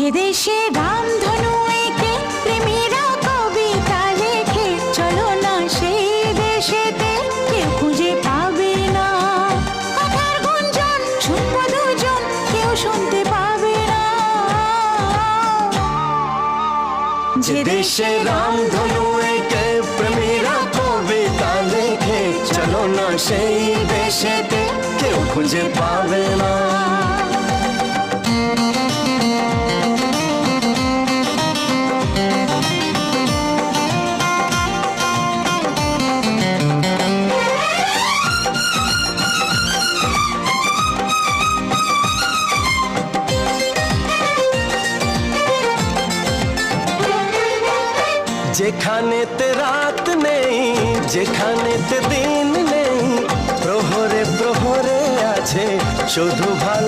যে দেশে রামধনু এঁকে প্রেমীরা কবিতা লেখে, চলো না সেই দেশেতে, কেউ খুঁজে পাবে না। কথার গুঞ্জন শুনবো দুজন, কেউ শুনতে পাবে না। যে দেশে রামধনু এঁকে প্রেমীরা কবিতা লেখে, চলো না সেই দেশেতে, কেউ খুঁজে পাবে না। যেখানেতে রাত নেই, যেখানেতে দিন নেই, প্রহরে প্রহরে আছে শুধু ভালো।